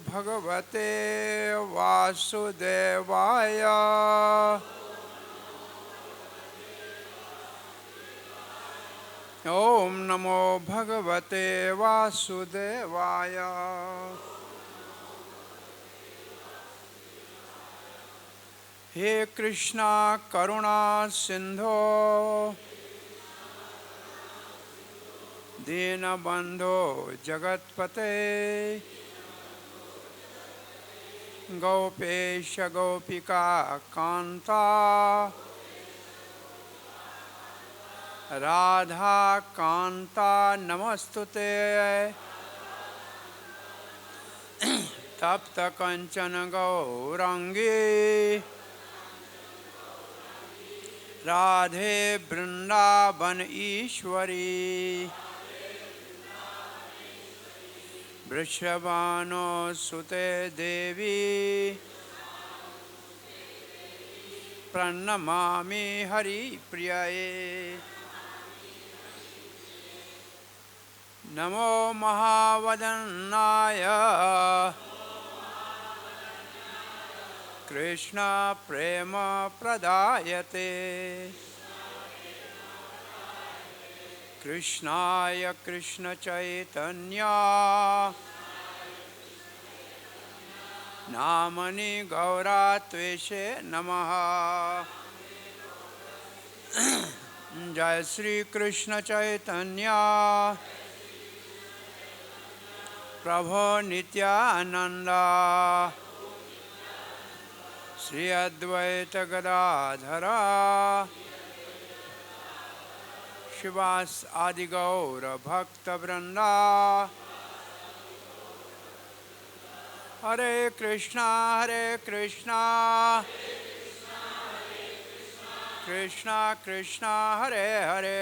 भगवते वासुदेवाय। ओम नमो भगवते वासुदेवाय। हे कृष्णा करुणा सिंधो दीनबंधो जगत्पते गोपेश गोपिका कांता राधा कांता नमस्तुते। तप्त कंचन गौरांगी राधे वृंदावन ईश्वरी। वृषभानो सुते देवी प्रणमामि हरिप्रियाये। नमो महावदनाय कृष्ण प्रेम प्रदायते। कृष्णाय कृष्ण चैतन्य नामनि गौरात्वेषे नमः। जय श्री कृष्ण चैतन्य प्रभो नित्यानंद श्री अद्वैत गदाधर शिवास आदि गौर भक्त वृंदा। हरे कृष्णा कृष्णा कृष्णा हरे हरे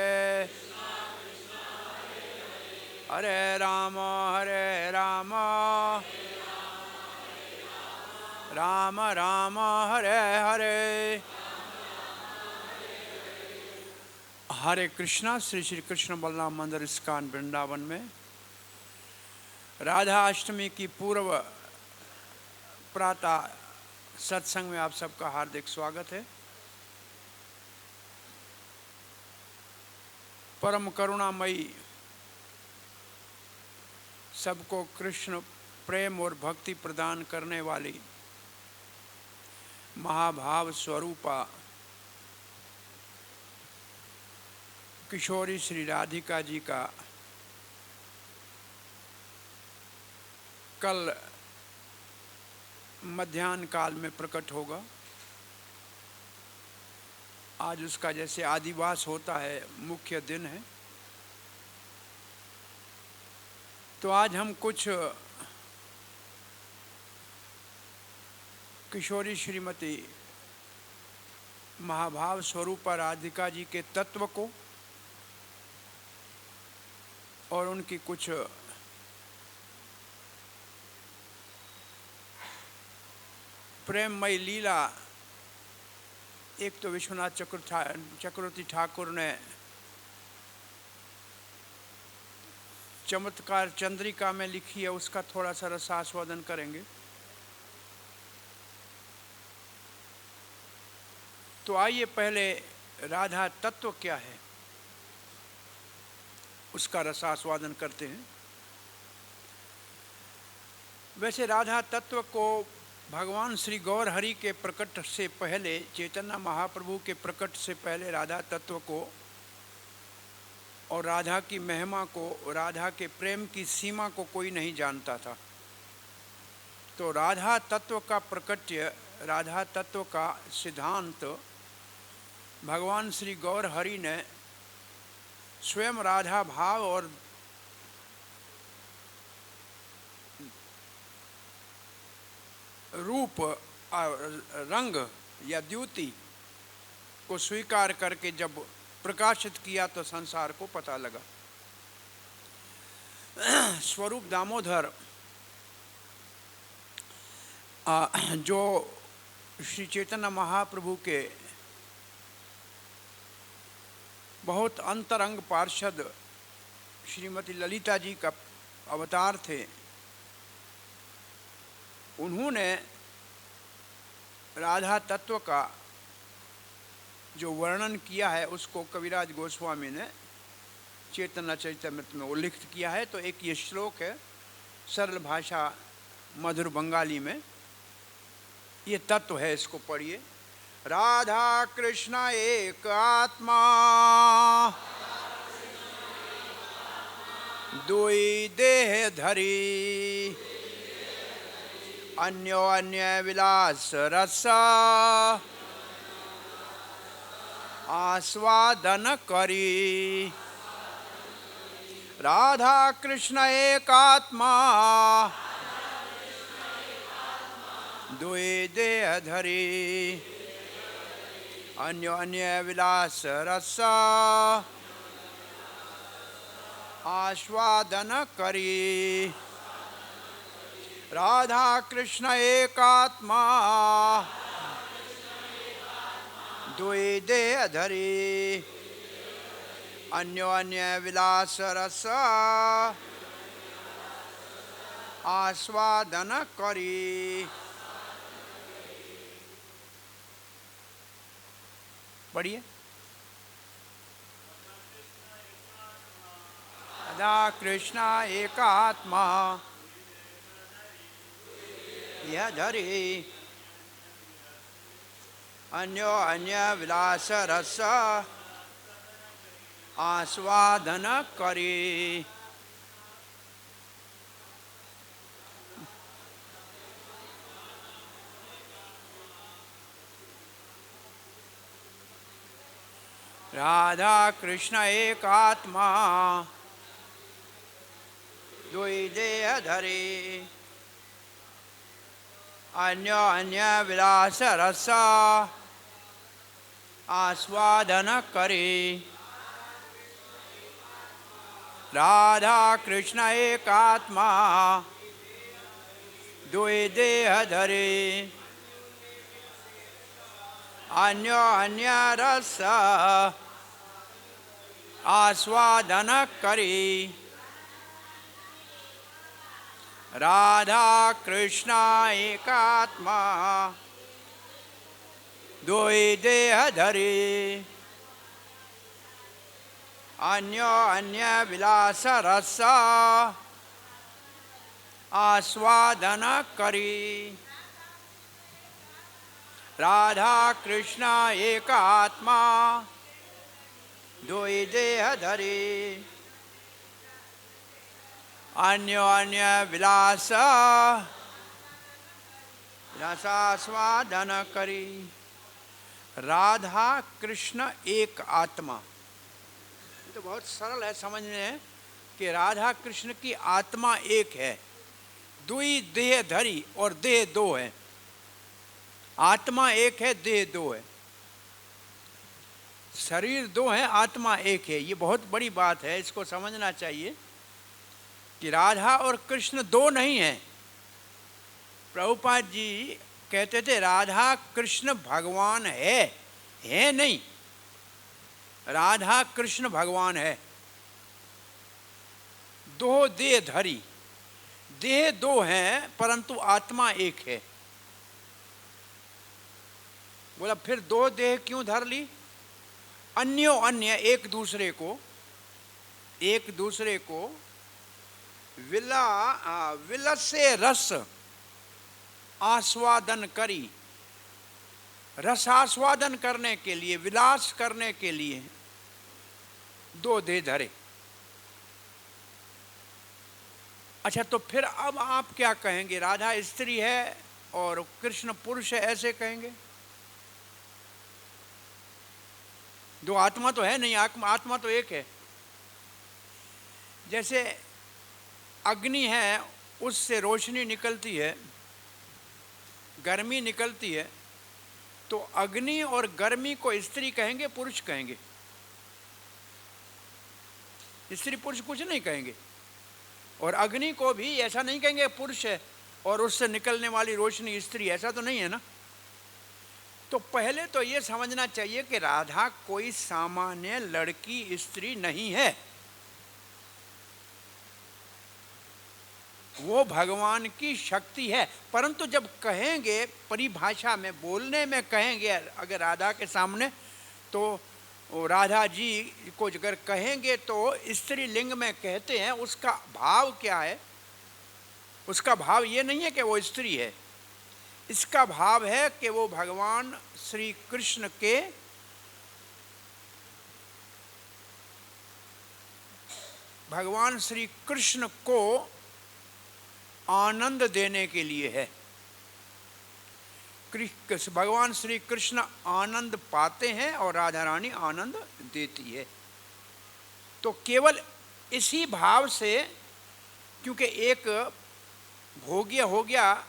हरे राम राम राम हरे हरे। हरे कृष्णा। श्री श्री कृष्ण बलराम मंदिर इस्कॉन वृंदावन में राधा अष्टमी की पूर्व प्रातः सत्संग में आप सबका हार्दिक स्वागत है। परम करुणामयी सबको कृष्ण प्रेम और भक्ति प्रदान करने वाली महाभाव स्वरूपा किशोरी श्री राधिका जी का कल मध्याह्न काल में प्रकट होगा। आज उसका जैसे आदिवास होता है मुख्य दिन है। तो आज हम कुछ किशोरी श्रीमती महाभाव स्वरूपा राधिका जी के तत्व को और उनकी कुछ प्रेममयी लीला। एक तो विश्वनाथ चक्रवर्ती ठाकुर ने चमत्कार चंद्रिका में लिखी है, उसका थोड़ा सा रसास्वादन करेंगे। तो आइए पहले राधा तत्व क्या है उसका रसास्वादन करते हैं। वैसे राधा तत्व को भगवान श्री गौर हरि के प्रकट से पहले, चैतन्य महाप्रभु के प्रकट से पहले राधा तत्व को और राधा की महिमा को, राधा के प्रेम की सीमा को कोई नहीं जानता था। तो राधा तत्व का प्रकट्य, राधा तत्व का सिद्धांत भगवान श्री गौर हरि ने स्वयं राधा भाव और रूप रंग या द्युति को स्वीकार करके जब प्रकाशित किया तो संसार को पता लगा। स्वरूप दामोदर जो श्री चैतन्य महाप्रभु के बहुत अंतरंग पार्षद श्रीमती ललिता जी का अवतार थे, उन्होंने राधा तत्व का जो वर्णन किया है उसको कविराज गोस्वामी ने चैतन्य चरितामृत में उल्लिखित किया है। तो एक ये श्लोक है सरल भाषा मधुर बंगाली में, ये तत्व है, इसको पढ़िए। राधा कृष्ण एक आत्मा दुई देह धरी, अन्यो अन्य विलास रस आस्वादन करी। राधा कृष्ण एक आत्मा दुई देह धरी, अन्यो अन्य विलास रस आस्वादन करी। राधा कृष्ण एक आत्मा दुई देह धरी, अन्यो अन्य विलास रस आस्वादन करी। पढ़िए। राधा कृष्ण एक आत्मा यह धरी, अन्यो अन्य विलास रस आस्वादन करी। राधा कृष्ण एक आत्मा दुई देह धरी, अन्यो अन्य विलास रस आस्वादन करी। राधा कृष्ण एक आत्मा दुई देह धरी, अन्यो अन्य रस आस्वादन करी। राधा कृष्ण एक आत्मा दुई देह धरी, अन्यो अन्य विलास रस आस्वादन करी। राधा कृष्ण एक आत्मा दुई देह धरी, अन्यो अन्य विलास रसास्वादन करी। राधा कृष्ण एक आत्मा, तो बहुत सरल है समझने कि राधा कृष्ण की आत्मा एक है। दुई देह धरी, और देह दो है। आत्मा एक है, देह दो है। शरीर दो है, आत्मा एक है। ये बहुत बड़ी बात है, इसको समझना चाहिए कि राधा और कृष्ण दो नहीं हैं। प्रभुपाद जी कहते थे राधा कृष्ण भगवान है नहीं, राधा कृष्ण भगवान है। दो देह धरी, देह दो हैं परंतु आत्मा एक है। बोला फिर दो देह क्यों धर ली? अन्यो अन्य, एक दूसरे को विलसे रस आस्वादन करी। रस आस्वादन करने के लिए, विलास करने के लिए दो देह धरे। अच्छा, तो फिर अब आप क्या कहेंगे? राधा स्त्री है और कृष्ण पुरुष है, ऐसे कहेंगे? दो आत्मा तो है नहीं, आत्मा तो एक है। जैसे अग्नि है, उससे रोशनी निकलती है, गर्मी निकलती है, तो अग्नि और गर्मी को स्त्री कहेंगे, पुरुष कहेंगे? स्त्री पुरुष कुछ नहीं कहेंगे। और अग्नि को भी ऐसा नहीं कहेंगे पुरुष है और उससे निकलने वाली रोशनी स्त्री, ऐसा तो नहीं है ना। तो पहले तो ये समझना चाहिए कि राधा कोई सामान्य लड़की स्त्री नहीं है। वो भगवान की शक्ति है। परंतु जब कहेंगे परिभाषा में, बोलने में कहेंगे अगर राधा के सामने, तो राधा जी को अगर कहेंगे तो स्त्रीलिंग में कहते हैं, उसका भाव क्या है? उसका भाव ये नहीं है कि वो स्त्री है, इसका भाव है कि वो भगवान श्री कृष्ण के भगवान श्री कृष्ण को आनंद देने के लिए है। भगवान श्री कृष्ण आनंद पाते हैं और राधा रानी आनंद देती है। तो केवल इसी भाव से, क्योंकि एक भोग्य हो गया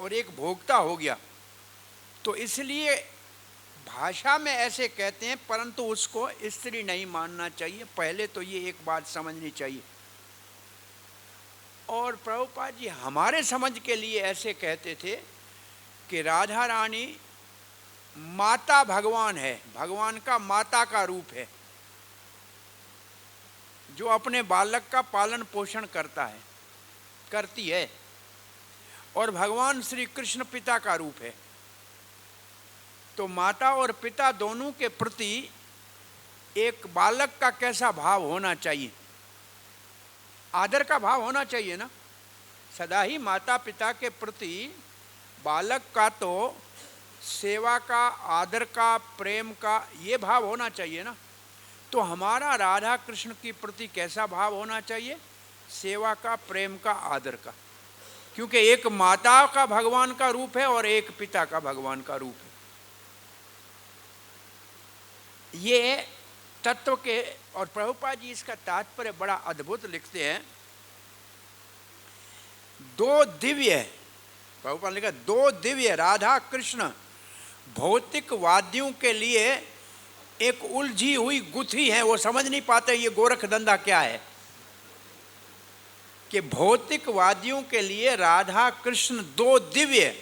और एक भोक्ता हो गया, तो इसलिए भाषा में ऐसे कहते हैं, परंतु उसको स्त्री नहीं मानना चाहिए। पहले तो ये एक बात समझनी चाहिए। और प्रभुपाद जी हमारे समझ के लिए ऐसे कहते थे कि राधा रानी माता भगवान है, भगवान का माता का रूप है, जो अपने बालक का पालन पोषण करती है। और भगवान श्री कृष्ण पिता का रूप है। तो माता और पिता दोनों के प्रति एक बालक का कैसा भाव होना चाहिए? आदर का भाव होना चाहिए ना। सदा ही माता पिता के प्रति बालक का तो सेवा का, आदर का, प्रेम का ये भाव होना चाहिए ना। तो हमारा राधा कृष्ण के प्रति कैसा भाव होना चाहिए? सेवा का, प्रेम का, आदर का। क्योंकि एक माता का भगवान का रूप है और एक पिता का भगवान का रूप है। ये तत्व के, और प्रभुपाद जी इसका तात्पर्य बड़ा अद्भुत लिखते हैं। दो दिव्य, प्रभुपाद ने लिखा, दो दिव्य राधा कृष्ण भौतिक वाद्यों के लिए एक उलझी हुई गुथी है। वो समझ नहीं पाते ये गोरख धंधा क्या है, कि भौतिक वाद्यों के लिए राधा कृष्ण दो दिव्य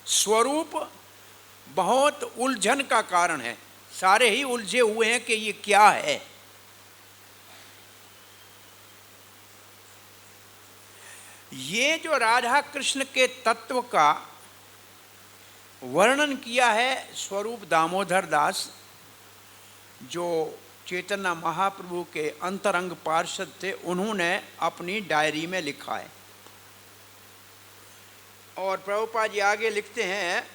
स्वरूप बहुत उलझन का कारण है। सारे ही उलझे हुए हैं कि ये क्या है। ये जो राधा कृष्ण के तत्व का वर्णन किया है स्वरूप दामोदर दास, जो चैतन्य महाप्रभु के अंतरंग पार्षद थे, उन्होंने अपनी डायरी में लिखा है। और प्रभुपाद जी आगे लिखते हैं,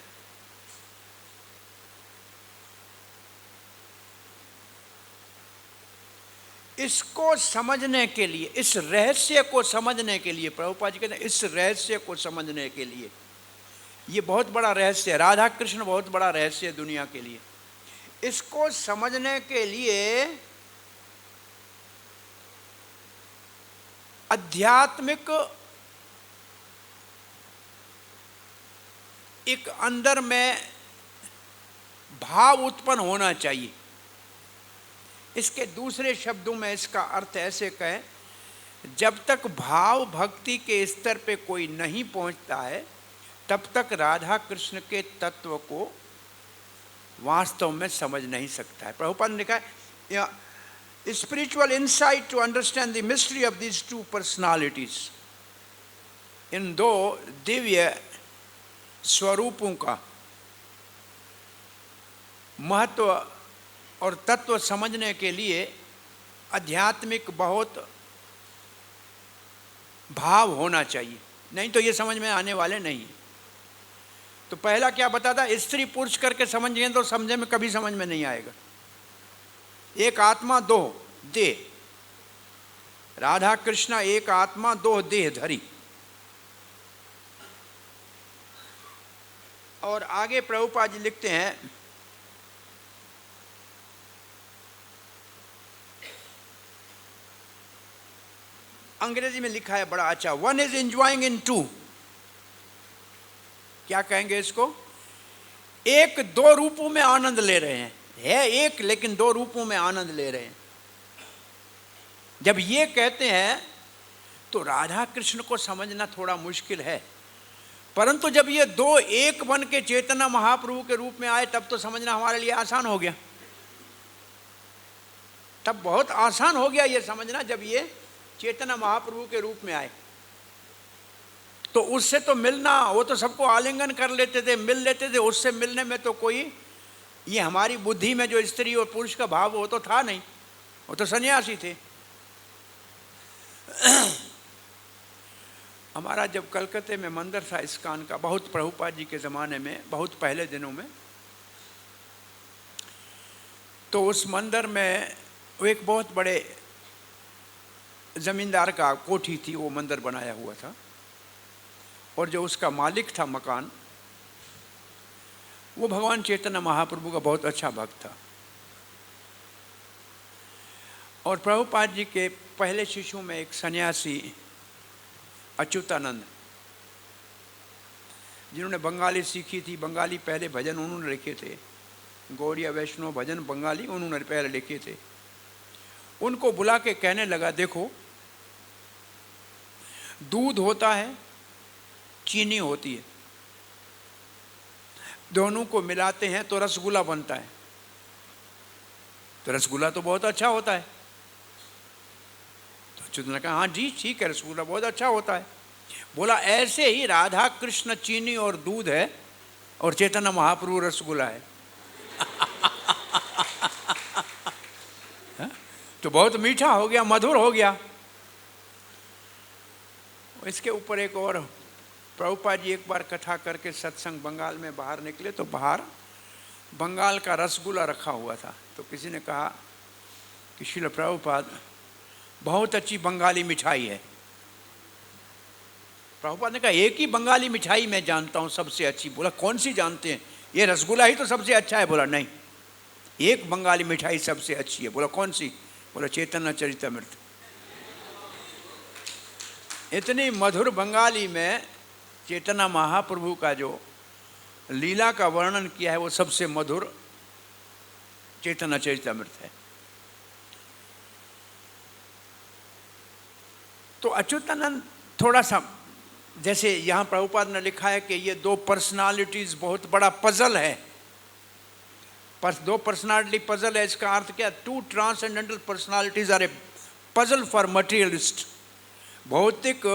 इसको समझने के लिए, इस रहस्य को समझने के लिए, प्रभुपाद जी कहते हैं इस रहस्य को समझने के लिए, ये बहुत बड़ा रहस्य है, राधा कृष्ण बहुत बड़ा रहस्य है दुनिया के लिए। इसको समझने के लिए आध्यात्मिक एक अंदर में भाव उत्पन्न होना चाहिए। इसके दूसरे शब्दों में इसका अर्थ ऐसे कहें, जब तक भाव भक्ति के स्तर पे कोई नहीं पहुंचता है, तब तक राधा कृष्ण के तत्व को वास्तव में समझ नहीं सकता है। प्रभुपाद ने कहा, spiritual insight to understand the mystery of these two personalities, इन दो दिव्य स्वरूपों का महत्व और तत्व समझने के लिए आध्यात्मिक बहुत भाव होना चाहिए, नहीं तो ये समझ में आने वाले नहीं। तो पहला क्या बताता, स्त्री पुरुष करके समझेंगे तो समझे में कभी समझ में नहीं आएगा। एक आत्मा दो देह, राधा कृष्ण एक आत्मा दो देह धरी। और आगे प्रभुपाद जी लिखते हैं, अंग्रेजी में लिखा है बड़ा अच्छा, one is enjoying in two. क्या कहेंगे इसको? एक दो रूपों में आनंद ले रहे हैं, है एक लेकिन दो रूपों में आनंद ले रहे हैं। जब ये कहते हैं तो राधा कृष्ण को समझना थोड़ा मुश्किल है, परंतु जब ये दो एक बन के चैतन्य महाप्रभु के रूप में आए तब तो समझना हमारे लिए आसान हो गया। तब बहुत आसान हो गया ये समझना, जब ये चैतन्य महाप्रभु के रूप में आए। तो उससे तो मिलना, वो तो सबको आलिंगन कर लेते थे, मिल लेते थे, उससे मिलने में तो कोई, ये हमारी बुद्धि में जो स्त्री और पुरुष का भाव वो तो था नहीं, वो तो सन्यासी थे। हमारा जब कलकत्ते में मंदिर था इस्कॉन का, बहुत प्रभुपाद जी के ज़माने में, बहुत पहले दिनों में, तो उस मंदिर में वो एक बहुत बड़े ज़मींदार का कोठी थी, वो मंदिर बनाया हुआ था, और जो उसका मालिक था मकान, वो भगवान चैतन्य महाप्रभु का बहुत अच्छा भक्त था। और प्रभुपाद जी के पहले शिष्यों में एक सन्यासी अच्युतानंद, जिन्होंने बंगाली सीखी थी, बंगाली पहले भजन उन्होंने लिखे थे, गौड़िया वैष्णव भजन बंगाली उन्होंने पहले लिखे थे। उनको बुला के कहने लगा, देखो दूध होता है, चीनी होती है, दोनों को मिलाते हैं तो रसगुल्ला बनता है, तो रसगुल्ला तो बहुत अच्छा होता है। तो अच्युत ने कहा, हाँ जी ठीक है, रसगुल्ला बहुत अच्छा होता है। बोला, ऐसे ही राधा कृष्ण चीनी और दूध है, और चैतन्य महाप्रभु रसगुल्ला है। तो बहुत मीठा हो गया, मधुर हो गया। इसके ऊपर एक और, प्रभुपाद जी एक बार कथा करके सत्संग बंगाल में बाहर निकले, तो बाहर बंगाल का रसगुल्ला रखा हुआ था। तो किसी ने कहा कि श्रील प्रभुपाद, बहुत अच्छी बंगाली मिठाई है। प्रभुपाद ने कहा, एक ही बंगाली मिठाई मैं जानता हूँ सबसे अच्छी। बोला, कौन सी जानते हैं? ये रसगुल्ला ही तो सबसे अच्छा है। बोला, नहीं, एक बंगाली मिठाई सबसे अच्छी है। बोला, कौन सी? बोला, चैतन्य चरितमृत। इतनी मधुर बंगाली में चैतन्य महाप्रभु का जो लीला का वर्णन किया है, वो सबसे मधुर चैतन्य चरितमृत है। तो अच्युतानंद थोड़ा सा, जैसे यहाँ प्रभुपाद ने लिखा है कि ये दो पर्सनालिटीज बहुत बड़ा पजल है, पर दो पर्सनालिटी पजल है। इसका अर्थ क्या? Two transcendental personalities are a puzzle for materialist. भौतिक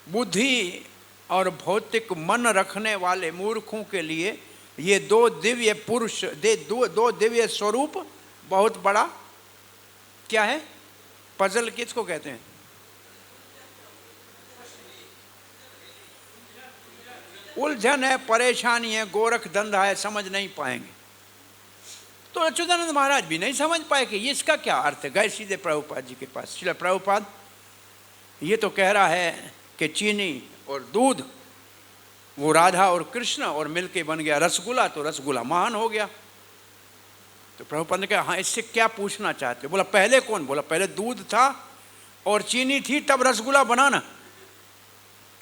बुद्धि और भौतिक मन रखने वाले मूर्खों के लिए ये दो दिव्य पुरुष, दो दिव्य स्वरूप बहुत बड़ा क्या है? पजल किसको कहते हैं? उलझन है, परेशानी है, गोरख धंधा है, समझ नहीं पाएंगे। तो अच्युतानंद महाराज भी नहीं समझ पाए कि ये इसका क्या अर्थ है। गए सीधे प्रभुपाद जी के पास, श्रील प्रभुपाद, ये तो कह रहा है कि चीनी और दूध, वो राधा और कृष्ण और मिलके बन गया रसगुल्ला, तो रसगुल्ला महान हो गया। तो प्रभुपाद ने कहा, हाँ इससे क्या पूछना चाहते हो? बोला, पहले कौन? बोला, पहले दूध था और चीनी थी, तब रसगुल्ला बना ना।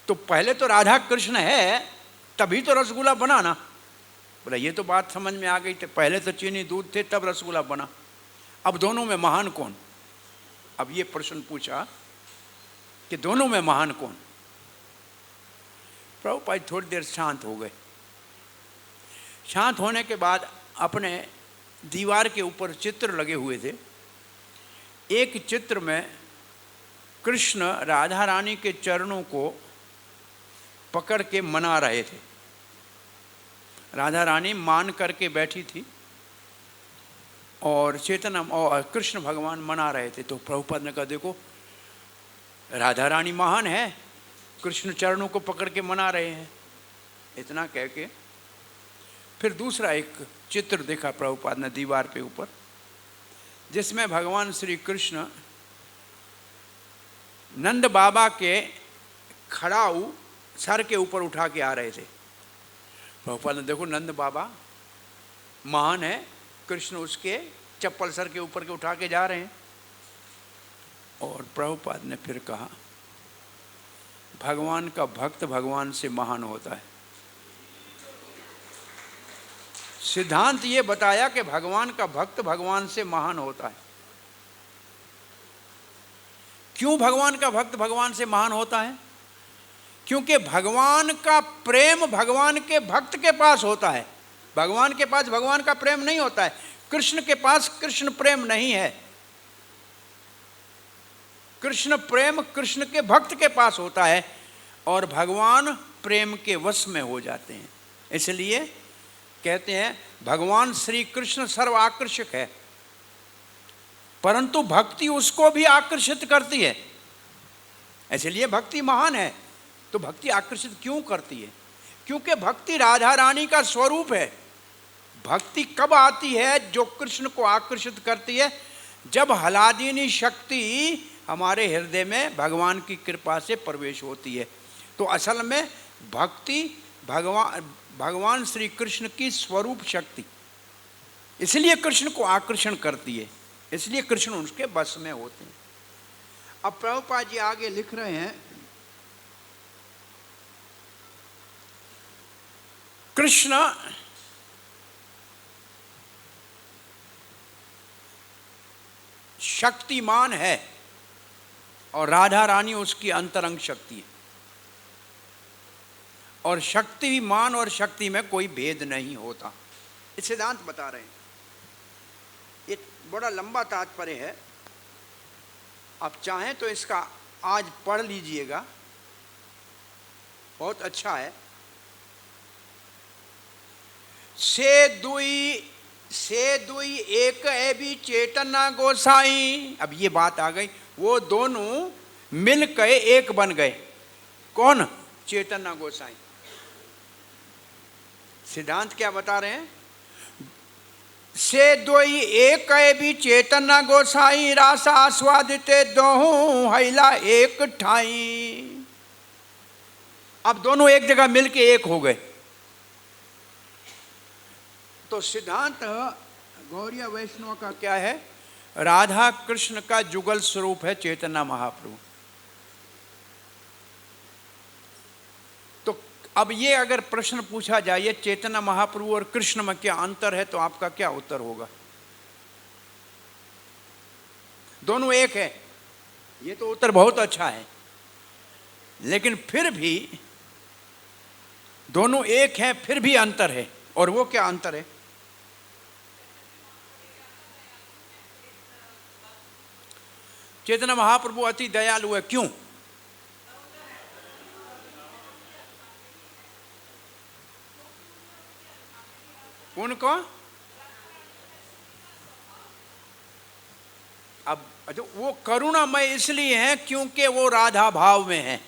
तो पहले तो राधा कृष्ण है, तभी तो रसगुल्ला बना ना। बोला, ये तो बात समझ में आ गई थी, पहले तो चीनी दूध थे, तब रसगुल्ला बना। अब दोनों में महान कौन? अब ये प्रश्न पूछा कि दोनों में महान कौन? प्रभुपाद थोड़ी देर शांत हो गए। शांत होने के बाद अपने दीवार के ऊपर चित्र लगे हुए थे। एक चित्र में कृष्ण राधा रानी के चरणों को पकड़ के मना रहे थे। राधा रानी मान करके बैठी थी और चैतन्य और कृष्ण भगवान मना रहे थे। तो प्रभुपाद ने कहा, देखो राधा रानी महान है, कृष्ण चरणों को पकड़ के मना रहे हैं। इतना कह के फिर दूसरा एक चित्र देखा प्रभुपाद ने दीवार पे ऊपर, जिसमें भगवान श्री कृष्ण नंद बाबा के खड़ाऊ सर के ऊपर उठा के आ रहे थे। प्रभुपाद ने, देखो नंद बाबा महान है, कृष्ण उसके चप्पल सर के ऊपर के उठा के जा रहे हैं। और प्रभुपाद ने फिर कहा, भगवान का भक्त भगवान से महान होता है। सिद्धांत ये बताया कि भगवान का भक्त भगवान से महान होता है। क्यों भगवान का भक्त भगवान से महान होता है? क्योंकि भगवान का प्रेम भगवान के भक्त के पास होता है। भगवान के पास भगवान का प्रेम नहीं होता है। कृष्ण के पास कृष्ण प्रेम नहीं है। कृष्ण प्रेम कृष्ण के भक्त के पास होता है और भगवान प्रेम के वश में हो जाते हैं। इसलिए कहते हैं भगवान श्री कृष्ण सर्वाकर्षक है, परंतु भक्ति उसको भी आकर्षित करती है। इसलिए भक्ति महान है। तो भक्ति आकर्षित क्यों करती है? क्योंकि भक्ति राधा रानी का स्वरूप है। भक्ति कब आती है जो कृष्ण को आकर्षित करती है? जब हलादीनी शक्ति हमारे हृदय में भगवान की कृपा से प्रवेश होती है। तो असल में भक्ति भगवान श्री कृष्ण की स्वरूप शक्ति, इसलिए कृष्ण को आकर्षण करती है, इसलिए कृष्ण उसके बस में होते हैं। अब प्रभुपाद जी आगे लिख रहे हैं, कृष्ण शक्तिमान है और राधा रानी उसकी अंतरंग शक्ति है, और शक्तिमान और शक्ति में कोई भेद नहीं होता। ये सिद्धांत बता रहे हैं। ये बड़ा लंबा तात्पर्य है, आप चाहें तो इसका आज पढ़ लीजिएगा, बहुत अच्छा है। से दुई एक भी चेतना गोसाई। अब ये बात आ गई, वो दोनों मिल के एक बन गए। कौन? चेतना गोसाई। सिद्धांत क्या बता रहे हैं? से दोई एक भी चेतना गोसाई, रासा आस्वादिते दोहूं हैला एक ठाई। अब दोनों एक जगह मिलके एक हो गए। तो सिद्धांत गौड़िया वैष्णव का क्या है? राधा कृष्ण का जुगल स्वरूप है चैतन्य महाप्रभु। तो अब ये अगर प्रश्न पूछा जाए चैतन्य महाप्रभु और कृष्ण में क्या अंतर है, तो आपका क्या उत्तर होगा? दोनों एक है, ये तो उत्तर बहुत अच्छा है। लेकिन फिर भी दोनों एक हैं, फिर भी अंतर है। और वो क्या अंतर है? चैतन्य महाप्रभु अति दयालु है। क्यों? उनको अब वो करुणामय इसलिए है क्योंकि वो राधा भाव में है।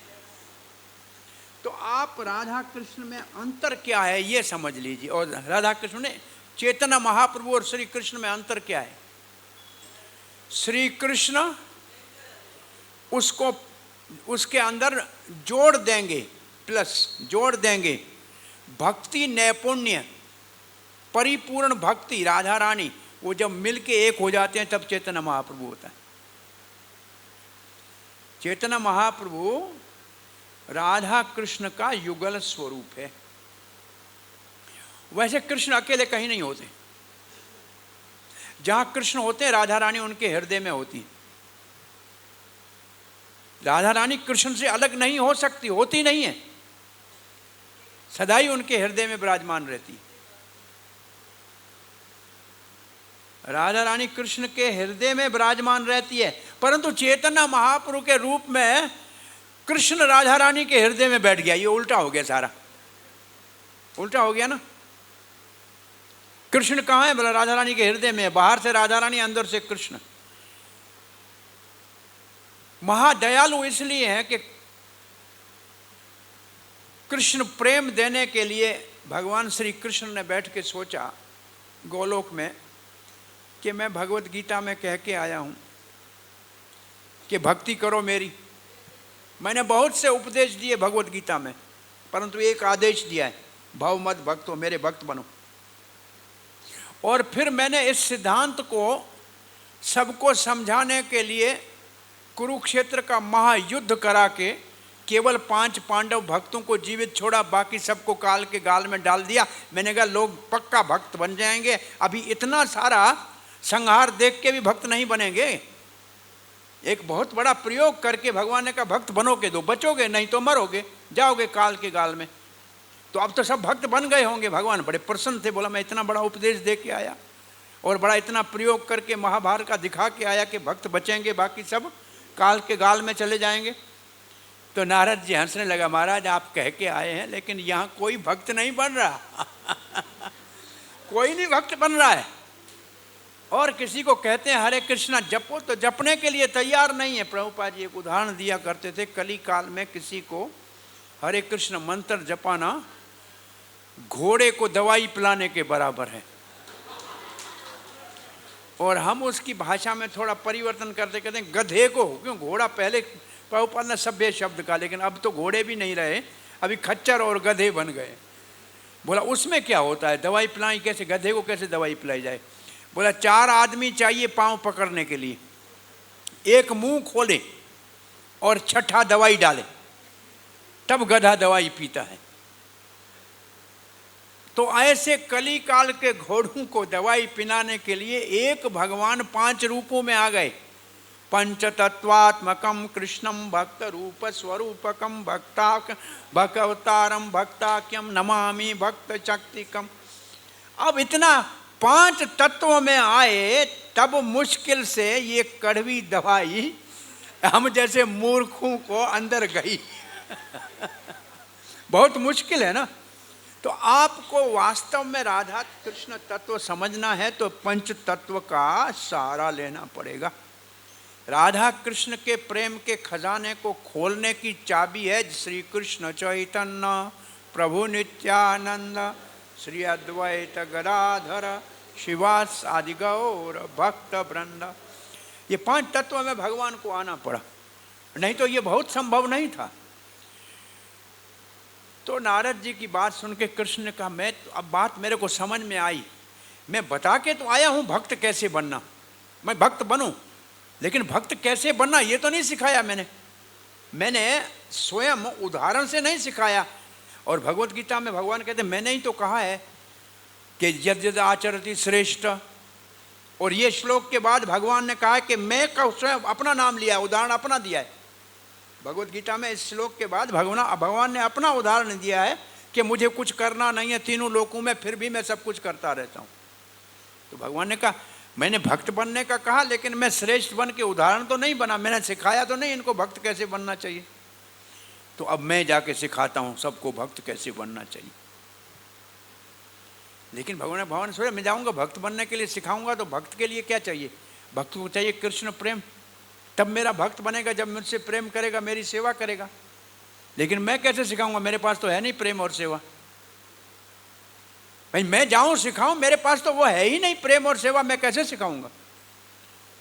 तो आप राधा कृष्ण में अंतर क्या है ये समझ लीजिए। और राधा कृष्ण ने चैतन्य महाप्रभु और श्री कृष्ण में अंतर क्या है? श्री कृष्ण उसको उसके अंदर जोड़ देंगे, प्लस जोड़ देंगे भक्ति नैपुण्य, परिपूर्ण भक्ति। राधा रानी वो जब मिलके एक हो जाते हैं तब चैतन्य महाप्रभु होता है। चैतन्य महाप्रभु राधा कृष्ण का युगल स्वरूप है। वैसे कृष्ण अकेले कहीं नहीं होते। जहां कृष्ण होते हैं राधा रानी उनके हृदय में होती है। राधा रानी कृष्ण से अलग नहीं हो सकती, होती नहीं है, सदा ही उनके हृदय में विराजमान रहती है। राधा रानी कृष्ण के हृदय में विराजमान रहती है, परंतु चैतन्य महाप्रभु के रूप में कृष्ण राधा रानी के हृदय में बैठ गया। ये उल्टा हो गया, सारा उल्टा हो गया ना। कृष्ण कहाँ है? बोला राधा रानी के हृदय में। बाहर से राधा रानी, अंदर से कृष्ण। महादयालु इसलिए है कि कृष्ण प्रेम देने के लिए भगवान श्री कृष्ण ने बैठ के सोचा गोलोक में कि मैं भगवत गीता में कह के आया हूं कि भक्ति करो मेरी। मैंने बहुत से उपदेश दिए भगवत गीता में, परंतु एक आदेश दिया है, भव मत भक्तो, मेरे भक्त बनो। और फिर मैंने इस सिद्धांत को सबको समझाने के लिए कुरुक्षेत्र का महायुद्ध करा के केवल 5 पांडव भक्तों को जीवित छोड़ा, बाकी सबको काल के गाल में डाल दिया। मैंने कहा लोग पक्का भक्त बन जाएंगे। अभी इतना सारा संहार देख के भी भक्त नहीं बनेंगे। एक बहुत बड़ा प्रयोग करके भगवान ने कहा भक्त बनोगे तो बचोगे, नहीं तो मरोगे, जाओगे काल के गाल में। तो अब तो सब भक्त बन गए होंगे। भगवान बड़े प्रसन्न थे, बोला मैं इतना बड़ा उपदेश दे के आया और बड़ा इतना प्रयोग करके महाभारत का दिखा के आया कि भक्त बचेंगे, बाकी सब काल के गाल में चले जाएंगे। तो नारद जी हंसने लगा, महाराज आप कह के आए हैं लेकिन यहाँ कोई भक्त नहीं बन रहा कोई नहीं भक्त बन रहा है। और किसी को कहते हैं हरे कृष्णा जपो तो जपने के लिए तैयार नहीं है। प्रभुपाद जी एक उदाहरण दिया करते थे, कली काल में किसी को हरे कृष्ण मंत्र जपाना घोड़े को दवाई पिलाने के बराबर है। और हम उसकी भाषा में थोड़ा परिवर्तन करते कहते हैं गधे को, क्यों घोड़ा पहले प्रभुपाद ने सभ्य शब्द का, लेकिन अब तो घोड़े भी नहीं रहे, अभी खच्चर और गधे बन गए। बोला उसमें क्या होता है, दवाई पिलाई कैसे, गधे को कैसे दवाई पिलाई जाए। बोला 4 आदमी चाहिए पांव पकड़ने के लिए, एक मुंह खोले और छठा दवाई डाले, तब गधा दवाई पीता है। तो ऐसे कली काल के घोड़ों को दवाई पिलाने के लिए एक भगवान 5 रूपों में आ गए। पंचतत्वात्मकम कृष्णम भक्त रूप स्वरूपकम भगवतारम भक्ताख्यम नमामि भक्त शक्तिकम। अब इतना 5 तत्वों में आए तब मुश्किल से ये कड़वी दवाई हम जैसे मूर्खों को अंदर गई बहुत मुश्किल है ना। तो आपको वास्तव में राधा कृष्ण तत्व समझना है तो पंच तत्व का सहारा लेना पड़ेगा। राधा कृष्ण के प्रेम के खजाने को खोलने की चाबी है श्री कृष्ण चैतन्य प्रभु नित्यानंद श्री अद्वैत गदाधर शिवास आदि गौर भक्त वृंद। ये 5 तत्वों में भगवान को आना पड़ा, नहीं तो ये बहुत संभव नहीं था। तो नारद जी की बात सुन के कृष्ण ने कहा मैं तो, अब बात मेरे को समझ में आई, मैं बता के तो आया हूँ भक्त कैसे बनना, मैं भक्त बनूं, लेकिन भक्त कैसे बनना ये तो नहीं सिखाया मैंने स्वयं उदाहरण से नहीं सिखाया। और भगवत गीता में भगवान कहते मैंने ही तो कहा है कि यद यद आचरति श्रेष्ठ। और ये श्लोक के बाद भगवान ने कहा कि मैं स्वयं अपना नाम लिया, उदाहरण अपना दिया है। भगवत गीता में इस श्लोक के बाद भगवान ने अपना उदाहरण दिया है कि मुझे कुछ करना नहीं है तीनों लोकों में, फिर भी मैं सब कुछ करता रहता हूँ। तो भगवान ने कहा मैंने भक्त बनने का कहा, लेकिन मैं श्रेष्ठ बन के उदाहरण तो नहीं बना, मैंने सिखाया तो नहीं इनको भक्त कैसे बनना चाहिए। तो अब मैं जाके सिखाता हूँ सबको भक्त कैसे बनना चाहिए। लेकिन भगवान सोचा मैं जाऊँगा भक्त बनने के लिए सिखाऊंगा, तो भक्त के लिए क्या चाहिए, भक्त को चाहिए कृष्ण प्रेम, तब मेरा भक्त बनेगा जब मुझसे प्रेम करेगा, मेरी सेवा करेगा। लेकिन मैं कैसे सिखाऊंगा, मेरे पास तो है नहीं प्रेम और सेवा। भाई मैं जाऊं सिखाऊं, मेरे पास तो वो है ही नहीं प्रेम और सेवा, मैं कैसे सिखाऊंगा।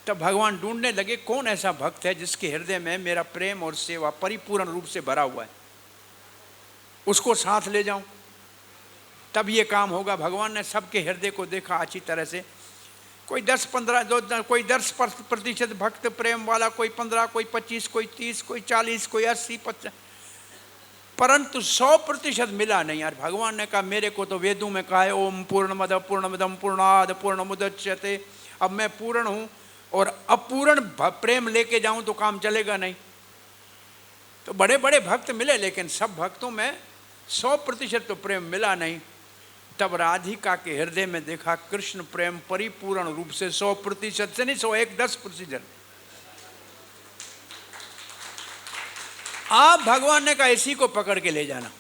तब भगवान ढूंढने लगे कौन ऐसा भक्त है जिसके हृदय में मेरा प्रेम और सेवा परिपूर्ण रूप से भरा हुआ है, उसको साथ ले जाऊं, तब ये काम होगा। भगवान ने सबके हृदय को देखा अच्छी तरह से, कोई 10-15 कोई 10% भक्त प्रेम वाला, कोई 15, कोई 25, कोई 30, कोई 40, कोई 80, 50, परंतु 100% मिला नहीं। यार भगवान ने कहा मेरे को तो वेदों में कहा है ओम पूर्णमद पूर्णमिदं पूर्णाद पूर्णमुदच्यते, अब मैं पूर्ण हूँ और अपूर्ण प्रेम लेके जाऊँ तो काम चलेगा नहीं। तो बड़े बड़े भक्त मिले लेकिन सब भक्तों में 100% तो प्रेम मिला नहीं। तब राधिका के हृदय में देखा कृष्ण प्रेम परिपूर्ण रूप से 100% से नहीं 110%। आप भगवान ने कहा इसी को पकड़ के ले जाना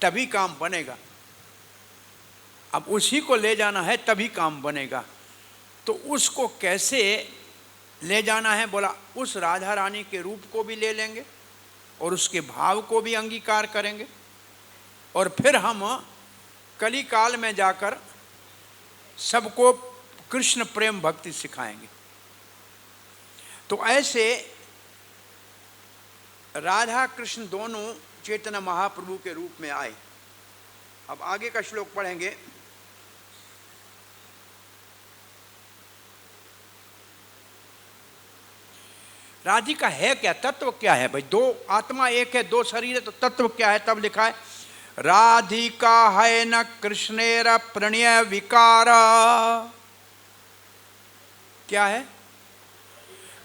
तभी काम बनेगा। अब उसी को ले जाना है तभी काम बनेगा। तो उसको कैसे ले जाना है, बोला उस राधा रानी के रूप को भी ले लेंगे और उसके भाव को भी अंगीकार करेंगे और फिर हम कली काल में जाकर सबको कृष्ण प्रेम भक्ति सिखाएंगे। तो ऐसे राधा कृष्ण दोनों चैतन्य महाप्रभु के रूप में आए। अब आगे का श्लोक पढ़ेंगे। राधिका है क्या, तत्व क्या है भाई, 2 आत्मा एक है 2 शरीर है, तो तत्व क्या है। तब लिखा है राधिका है न कृष्णेर प्रणय विकार। क्या है,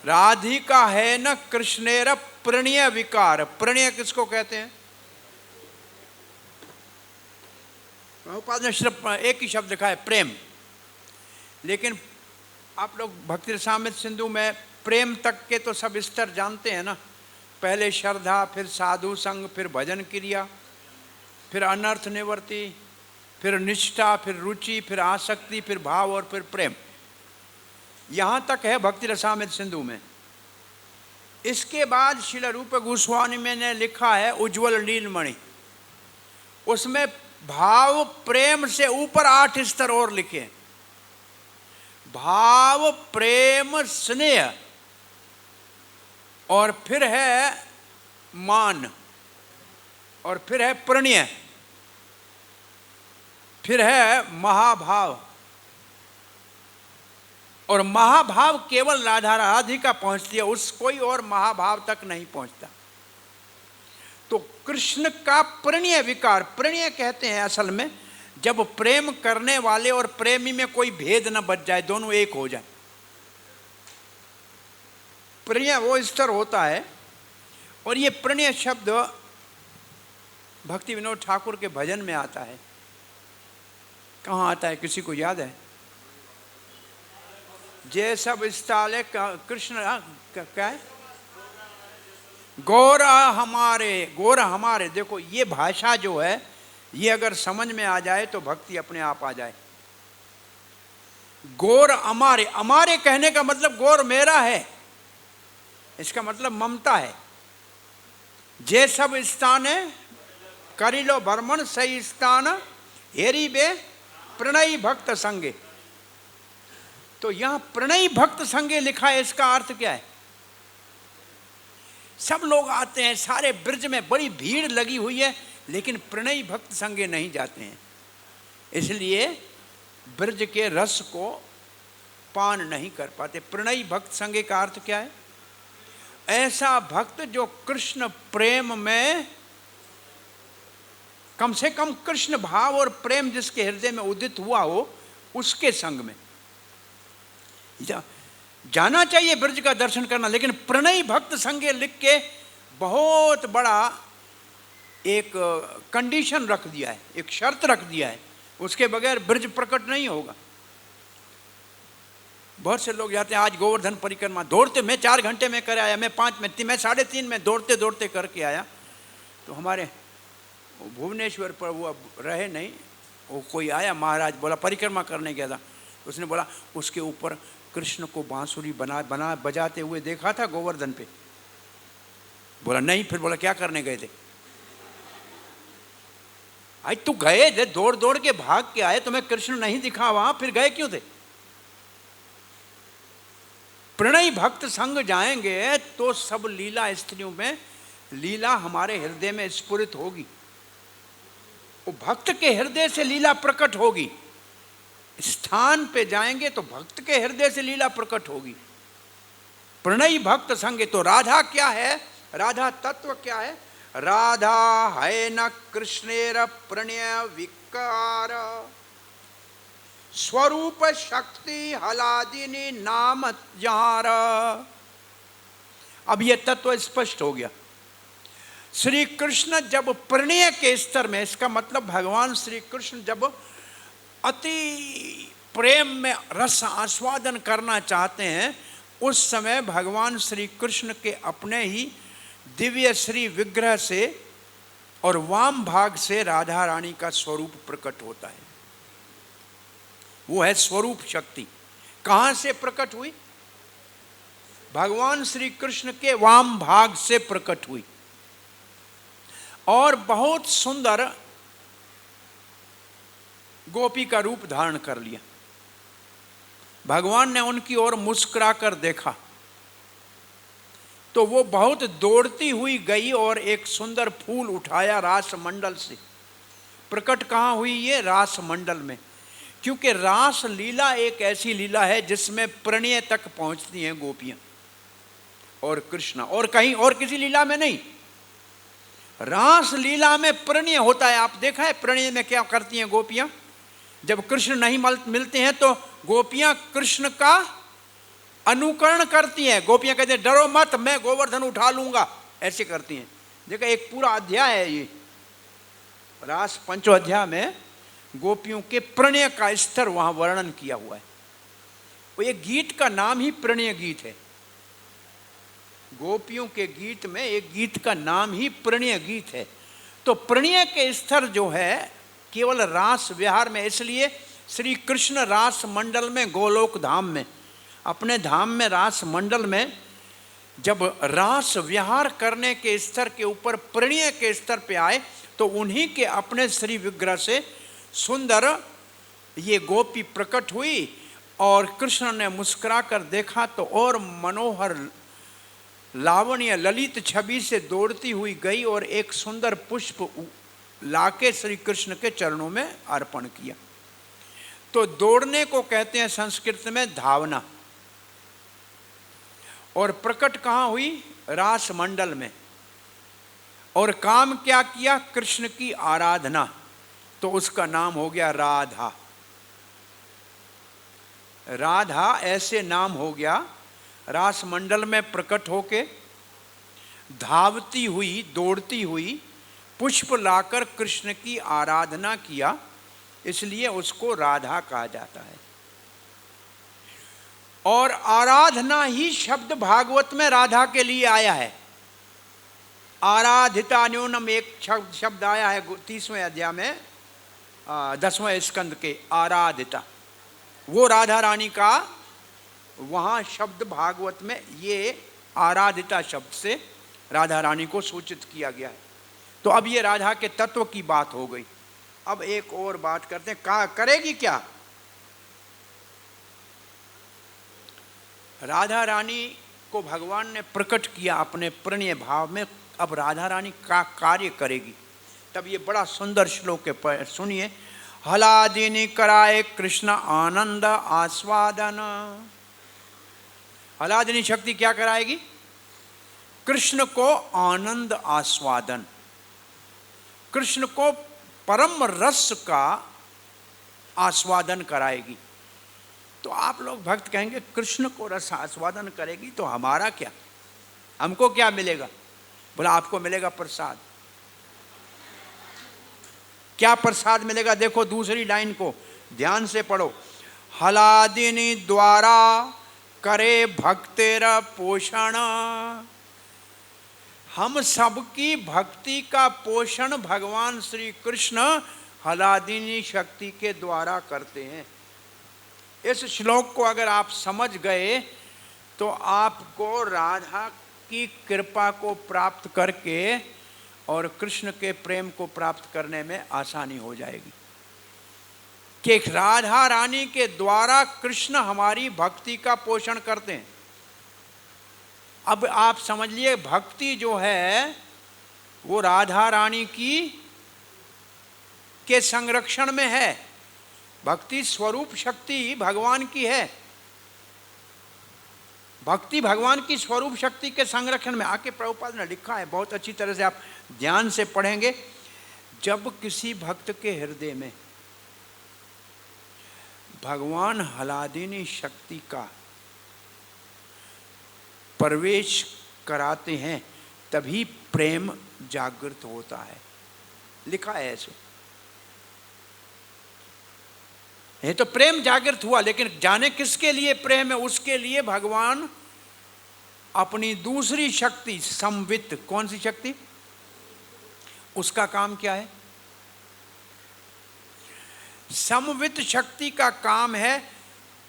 राधिका है न कृष्णेर प्रणय विकार। प्रणय किसको कहते हैं, प्रभुपाद ने सिर्फ एक ही शब्द लिखा है प्रेम, लेकिन आप लोग भक्ति रसामृत सिंधु में प्रेम तक के तो सब स्तर जानते हैं ना। पहले श्रद्धा, फिर साधु संग, फिर भजन क्रिया, फिर अनर्थ निवृत्ति, फिर निष्ठा, फिर रुचि, फिर आसक्ति, फिर भाव और फिर प्रेम। यहाँ तक है भक्ति रसामृत सिंधु में। इसके बाद श्रील रूप गोस्वामी ने लिखा है उज्ज्वल नीलमणि, उसमें भाव प्रेम से ऊपर 8 स्तर और लिखे। भाव, प्रेम, स्नेह, और फिर है मान, और फिर है प्रणय, फिर है महाभाव। और महाभाव केवल राधा राधिका पहुंचती है, उस कोई और महाभाव तक नहीं पहुंचता। तो कृष्ण का प्रणय विकार, प्रणय कहते हैं असल में जब प्रेम करने वाले और प्रेमी में कोई भेद न बच जाए, दोनों एक हो जाए, प्रणय वो स्तर होता है। और ये प्रणय शब्द भक्ति विनोद ठाकुर के भजन में आता है। कहाँ आता है, किसी को याद है? जे सब स्थाले कृष्ण क्या है? गौर हमारे, गौर हमारे। देखो ये भाषा जो है, ये अगर समझ में आ जाए तो भक्ति अपने आप आ जाए। गौर हमारे, हमारे कहने का मतलब गौर मेरा है, इसका मतलब ममता है। जे सब स्थान है करी लो भ्रमण, सही स्थान हेरी बे प्रणयी भक्त संगे। तो यहां प्रणयी भक्त संगे लिखा है, इसका अर्थ क्या है? सब लोग आते हैं, सारे ब्रज में बड़ी भीड़ लगी हुई है, लेकिन प्रणयी भक्त संगे नहीं जाते हैं, इसलिए ब्रज के रस को पान नहीं कर पाते। प्रणयी भक्त संगे का अर्थ क्या है? ऐसा भक्त जो कृष्ण प्रेम में, कम से कम कृष्ण भाव और प्रेम जिसके हृदय में उदित हुआ हो, उसके संग में जाना चाहिए ब्रज का दर्शन करना। लेकिन प्रणयी भक्त संगे लिख के बहुत बड़ा एक कंडीशन रख दिया है, एक शर्त रख दिया है, उसके बगैर ब्रज प्रकट नहीं होगा। बहुत से लोग जाते हैं, आज गोवर्धन परिक्रमा दौड़ते, मैं 4 घंटे में कर आया, मैं 5 में, मैं 3.5 में दौड़ते दौड़ते करके आया। तो हमारे भुवनेश्वर पर वो अब रहे नहीं, वो कोई आया महाराज, बोला परिक्रमा करने गया था, उसने बोला उसके ऊपर कृष्ण को बांसुरी बना बजाते हुए देखा था गोवर्धन पे। बोला नहीं, फिर बोला क्या करने गए थे? आज तू गए थे, दौड़ दौड़ के भाग के आए, तुम्हें कृष्ण नहीं दिखा वहां, फिर गए क्यों थे? प्रणयी भक्त संग जाएंगे तो सब लीला स्त्रियों में लीला हमारे हृदय में स्फुरित होगी, वो भक्त के हृदय से लीला प्रकट होगी। स्थान पे जाएंगे तो भक्त के हृदय से लीला प्रकट होगी। प्रणयी भक्त संगे, तो राधा क्या है? राधा तत्व क्या है? राधा है न कृष्णेर प्रणय विकार, स्वरूप शक्ति हलादिनी नाम जार। अब यह तत्व स्पष्ट हो गया। श्री कृष्ण जब प्रणय के स्तर में, इसका मतलब भगवान श्री कृष्ण जब अति प्रेम में रस आस्वादन करना चाहते हैं, उस समय भगवान श्री कृष्ण के अपने ही दिव्य श्री विग्रह से और वाम भाग से राधा रानी का स्वरूप प्रकट होता है। वो है स्वरूप शक्ति। कहां से प्रकट हुई? भगवान श्री कृष्ण के वाम भाग से प्रकट हुई और बहुत सुंदर गोपी का रूप धारण कर लिया। भगवान ने उनकी ओर मुस्कुरा कर देखा तो वो बहुत दौड़ती हुई गई और एक सुंदर फूल उठाया रास मंडल से। प्रकट कहाँ हुई ये? रास मंडल में, क्योंकि रास लीला एक ऐसी लीला है जिसमें प्रणय तक पहुंचती हैं गोपियां और कृष्ण, और कहीं और किसी लीला में नहीं। रास लीला में प्रणय होता है। आप देखा है प्रणय में क्या करती हैं गोपियां? जब कृष्ण नहीं मिलते हैं तो गोपियां कृष्ण का अनुकरण करती हैं। गोपियां कहते हैं डरो मत, मैं गोवर्धन उठा लूंगा, ऐसे करती हैं। देखा, एक पूरा अध्याय है ये रास पंचोध्याय में गोपियों के प्रणय का स्तर वहां वर्णन किया हुआ है। वो ये गीत का नाम ही प्रणय गीत है। गोपियों के गीत में एक गीत का नाम ही प्रणय गीत है। तो प्रणय के स्तर जो है केवल रास विहार में, इसलिए श्री कृष्ण रास मंडल में, गोलोक धाम में, अपने धाम में रास मंडल में जब रास विहार करने के स्तर के ऊपर प्रणय के स्तर पे आए तो उन्हीं के अपने श्री विग्रह से सुंदर ये गोपी प्रकट हुई और कृष्ण ने मुस्कुरा कर देखा तो और मनोहर लावण्य ललित छवि से दौड़ती हुई गई और एक सुंदर पुष्प लाके श्री कृष्ण के चरणों में अर्पण किया। तो दौड़ने को कहते हैं संस्कृत में धावना। और प्रकट कहाँ हुई? रास मंडल में। और काम क्या किया? कृष्ण की आराधना। तो उसका नाम हो गया राधा। राधा ऐसे नाम हो गया। रास मंडल में प्रकट होके धावती हुई, दौड़ती हुई, पुष्प लाकर कृष्ण की आराधना किया, इसलिए उसको राधा कहा जाता है। और आराधना ही शब्द भागवत में राधा के लिए आया है। आराधिता न्यूनम एक शब्द आया है 30वें अध्याय में 10वें स्कंद के, आराधिता। वो राधा रानी का वहाँ शब्द भागवत में ये आराधिता शब्द से राधा रानी को सूचित किया गया है। तो अब ये राधा के तत्व की बात हो गई। अब एक और बात करते हैं, कहा करेगी क्या? राधा रानी को भगवान ने प्रकट किया अपने प्रणय भाव में, अब राधा रानी का कार्य करेगी। तब ये बड़ा सुंदर श्लोक है, सुनिए। हलादिनी कराए कृष्ण आनंद आस्वादन। हलादिनी शक्ति क्या कराएगी? कृष्ण को आनंद आस्वादन, कृष्ण को परम रस का आस्वादन कराएगी। तो आप लोग भक्त कहेंगे कृष्ण को रस आस्वादन करेगी तो हमारा क्या, हमको क्या मिलेगा? बोला आपको मिलेगा प्रसाद। क्या प्रसाद मिलेगा? देखो दूसरी लाइन को ध्यान से पढ़ो। हलादिनी द्वारा करे भक्तेर पोषण। हम सबकी भक्ति का पोषण भगवान श्री कृष्ण हलादिनी शक्ति के द्वारा करते हैं। इस श्लोक को अगर आप समझ गए तो आपको राधा की कृपा को प्राप्त करके और कृष्ण के प्रेम को प्राप्त करने में आसानी हो जाएगी कि राधा रानी के द्वारा कृष्ण हमारी भक्ति का पोषण करते हैं। अब आप समझ लिए, भक्ति जो है वो राधा रानी की के संरक्षण में है। भक्ति स्वरूप शक्ति भगवान की है। भक्ति भगवान की स्वरूप शक्ति के संरक्षण में। आके प्रभुपाद ने लिखा है बहुत अच्छी तरह से, आप ध्यान से पढ़ेंगे। जब किसी भक्त के हृदय में भगवान हलादिनी शक्ति का प्रवेश कराते हैं तभी प्रेम जागृत होता है। लिखा है ऐसे। ये तो प्रेम जागृत हुआ, लेकिन जाने किसके लिए प्रेम है? उसके लिए भगवान अपनी दूसरी शक्ति संवित, कौन सी शक्ति? उसका काम क्या है? समवित शक्ति का काम है